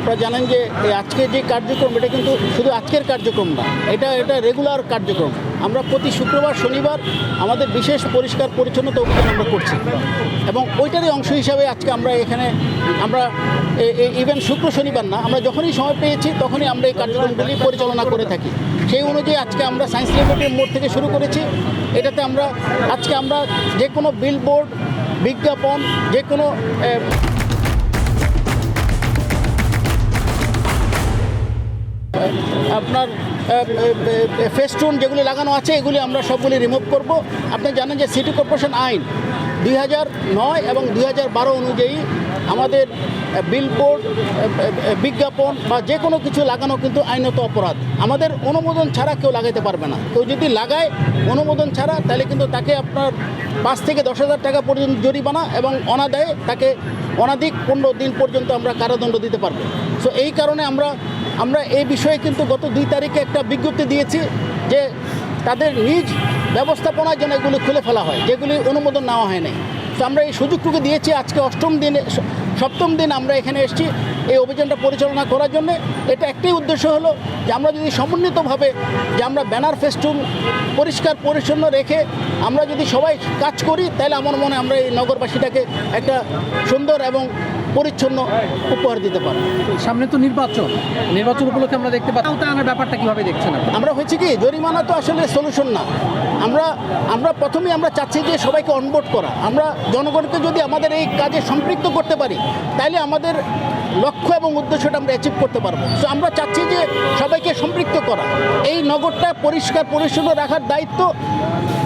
আপনারা জানেন যে এই আজকের যে কার্যক্রম এটা কিন্তু শুধু আজকের কার্যক্রম না, এটা রেগুলার কার্যক্রম। আমরা প্রতি শুক্রবার শনিবার আমাদের বিশেষ পরিষ্কার পরিচ্ছন্নতা অভিযান আমরা করছি এবং ওইটারই অংশ হিসাবে আজকে আমরা এখানে আমরা ইভেন শুক্র শনিবার না, আমরা যখনই সময় পেয়েছি তখনই আমরা এই কার্যক্রমগুলি পরিচালনা করে থাকি। সেই অনুযায়ী আজকে আমরা সায়েন্স ল্যাবরেটরির মোড় থেকে শুরু করেছি। এটাতে আজকে আমরা যে কোনো বিলবোর্ড, বিজ্ঞাপন, যে কোনো আপনার ফেস্টুন যেগুলি লাগানো আছে এগুলি আমরা সবগুলি রিমুভ করব। আপনি জানেন যে সিটি কর্পোরেশন আইন 2009 এবং 2012 অনুযায়ী আমাদের বিলবোর্ড, বিজ্ঞাপন বা যে কোনো কিছু লাগানো কিন্তু আইনত অপরাধ। আমাদের অনুমোদন ছাড়া কেউ লাগাইতে পারবে না। কেউ যদি লাগায় অনুমোদন ছাড়া তাহলে কিন্তু তাকে আপনার 5 থেকে 10,000 টাকা পর্যন্ত জরিমানা এবং অনাদায়ে তাকে অনাধিক 15 দিন পর্যন্ত আমরা কারাদণ্ড দিতে পারবো। সো এই কারণে আমরা এই বিষয়ে কিন্তু গত 2 তারিখে একটা বিজ্ঞপ্তি দিয়েছি যে তাদের নিজ ব্যবস্থাপনার জন্য এগুলি খুলে ফেলা হয় যেগুলি অনুমোদন নেওয়া হয় নাই। তো আমরা এই সুযোগটুকু দিয়েছি। আজকে 7ম দিন আমরা এখানে এসেছি এই অভিযানটা পরিচালনা করার জন্য। এটা একটাই উদ্দেশ্য হলো যে আমরা যদি সমন্বিতভাবে যে আমরা ব্যানার ফেস্টুন পরিষ্কার পরিচ্ছন্ন রেখে আমরা যদি সবাই কাজ করি তাহলে আমার মনে হয় আমরা এই নগরবাসীটাকে একটা সুন্দর এবং পরিচ্ছন্ন উপহার দিতে পারবো। সামনে তো নির্বাচন উপলক্ষে আমরা দেখতে পাচ্ছি আনার ব্যাপারটা কীভাবে দেখছেন? আমরা হয়েছে কি, জরিমানা তো আসলে সলিউশন না। আমরা প্রথমেই আমরা চাচ্ছি যে সবাইকে অনবোর্ড করা। আমরা জনগণকে যদি আমাদের এই কাজে সম্পৃক্ত করতে পারি তাহলে আমাদের লক্ষ্য এবং উদ্দেশ্যটা আমরা অ্যাচিভ করতে পারবো। সো আমরা চাচ্ছি যে সবাইকে সম্পৃক্ত করা, এই নগরটা পরিষ্কার পরিচ্ছন্ন রাখার দায়িত্ব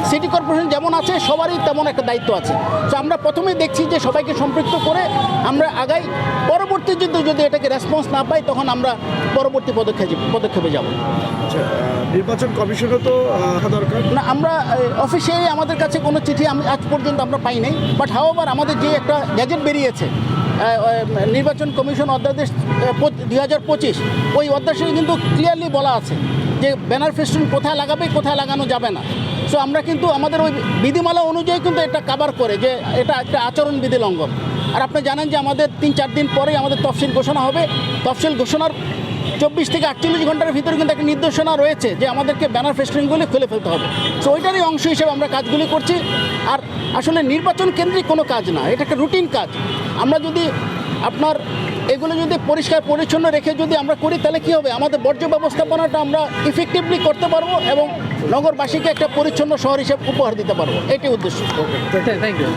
সিটি কর্পোরেশন যেমন আছে সবারই তেমন একটা দায়িত্ব আছে। তো আমরা প্রথমেই দেখছি যে সবাইকে সম্পৃক্ত করে আমরা আগাই। পরবর্তী যদি এটাকে রেসপন্স না পাই তখন আমরা পরবর্তী পদক্ষেপে যাব। নির্বাচন কমিশনও তো দরকার না। আমরা অফিসিয়ালি আমাদের কাছে কোনো চিঠি আজ পর্যন্ত আমরা পাই নাই। বাট হাওয়ার আমাদের যে একটা গ্যাজেট বেরিয়েছে নির্বাচন কমিশন অধ্যাদেশ 2025, ওই অধ্যাদেশে কিন্তু ক্লিয়ারলি বলা আছে যে ব্যানার ফেস্টুন কোথায় লাগাবে, কোথায় লাগানো যাবে না। সো আমরা কিন্তু আমাদের ওই বিধিমালা অনুযায়ী কিন্তু এটা কভার করে যে এটা একটা আচরণবিধি লঙ্ঘন। আর আপনি জানেন যে আমাদের 3-4 দিন পরেই আমাদের তফসিল ঘোষণা হবে। তফসিল ঘোষণার 24 থেকে 48 ঘন্টার ভিতরে কিন্তু একটা নির্দেশনা রয়েছে যে আমাদেরকে ব্যানার ফেস্টুনগুলি খুলে ফেলতে হবে। সো ওইটারই অংশ হিসেবে আমরা কাজগুলি করছি। আর আসলে নির্বাচন কেন্দ্রিক কোনো কাজ না, এটা একটা রুটিন কাজ। আমরা যদি এগুলো যদি পরিষ্কার পরিচ্ছন্ন রেখে যদি আমরা করি তাহলে কী হবে, আমাদের বর্জ্য ব্যবস্থাপনাটা আমরা ইফেক্টিভলি করতে পারবো এবং নগরবাসীকে একটা পরিচ্ছন্ন শহর হিসেবে উপহার দিতে পারবো। এটাই উদ্দেশ্য। Thank you.